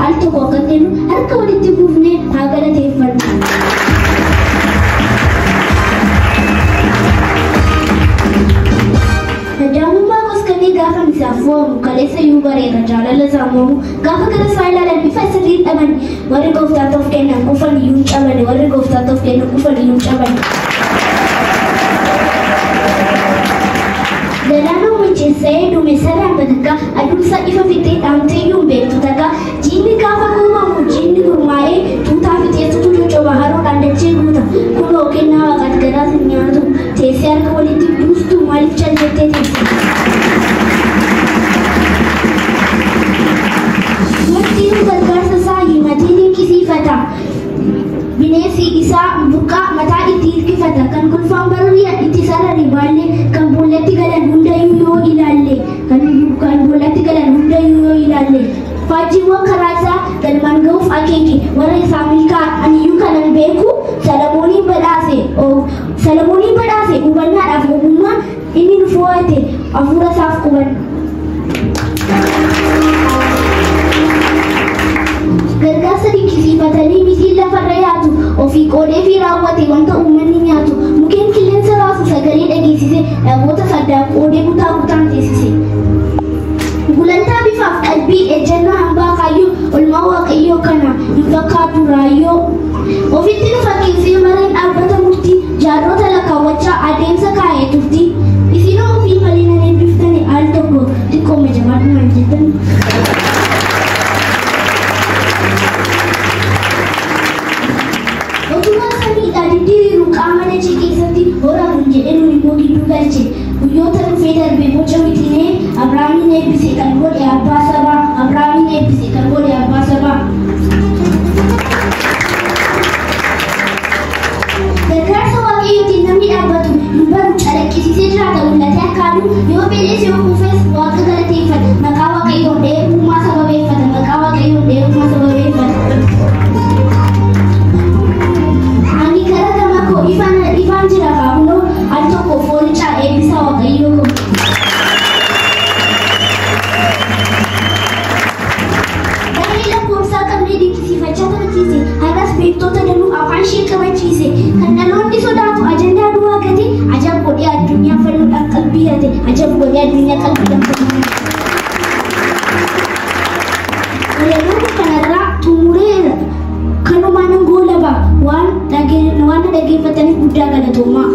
alto kokatenu harka walitti buufne haa galateeffannu. Najamummaa goskanii gaafa misaaf waamu kaleessa iyyuu bareeda jaalala saamuumu gaafa gara isaa ilaalan bifa sirrii dhaban warri gooftaatti of kennan qufan iyyuu cabane warri gooftaatti of kennan qufan iyyuu cabane. Galaanoo mancheessee duume saraan bakka aduunsa ifa fixee dhaamtee iyyuu beektu takka jiinni gaafa uumamu jiinni gurmaa'ee tuutaa fixeessutu cocoba haroodhaan dachee guuta kunoo kennaa waaqaati gadaas hin nyaatu teessee harka walitti buustu maaliif callettee teessi. Murtiin gargaarsa isaa himatee dinqisiifata. Bineensi isaa buqqaa mataa itti hirkifata kan kolfaan barriyaa itti sarari baallee kan boollatti galan hundayyuu yoo ilaalle kan boollatti galan hundayyuu yoo ilaalle faajjiiwwan karaa isaa galmaan ga'uuf akeeke warra isaa milkaa'an aniyyuu kanan beeku Salamooniin badhaase hubannaadhaaf ogummaa inni nu fo'ate hafuura isaaf quban. Gargaarsa dinqisiifatanii mitiin lafarra yaatu ofii qoodee fi raawwate wanta uummanni nyaatu mukkeen qilleensa raasu sagalee dhageessise dhagoota saddaan qoodee kutaa kutaan teessise. Gulantaa bifaaf qalbii ejjennaa hambaa kaayyoo olmaa waaqayyoo kana hin fakkaatu raayyoo. Ofitti nu fakkeessee mareen dhaabbata murtii jaarrota lakkaawwachaa adeemsa kaa'ee turtii. Isinoo ofii malee nan eebbiftani al tokko xiqqooma jabaadhumaan jettan. Guyyoota dhufee darbee boca wixinee Abrahaamiin eebbise kan godhe abbaa sabaa Abrahaamiin eebbise kan godhe abbaa sabaa. Gargaarsa waaqayyootiin namni dhaabbatu hin baru calaqqisiisee jiraata mul'atee akkaaduu yoo beelees yoo kuufes waaqa galateeffata maqaa waaqayyoon dheerummaa sababeeffata maqaa waaqayyoon dheerummaa sababeeffata. Ani gara gama koo ifaan jira kaabunoo al tokko foorichaa eebbisaa waaqayyoo koo. Damee lakkoofsaa qabnee dinqisiifachaa taphachiise har'as beektota danuu afaan ishee qabachiise kan dhaloonni sodaatu ajandaa duwwaa gate ajab godhee addunyaa fannoodhaan qalbii hate ajab godhee addunyaa qalbiidhaan fannoodhaan. Walaloota kanarraa xumureera kanumaan goolaba waan dhageeffataniif guddaa galatoomaa.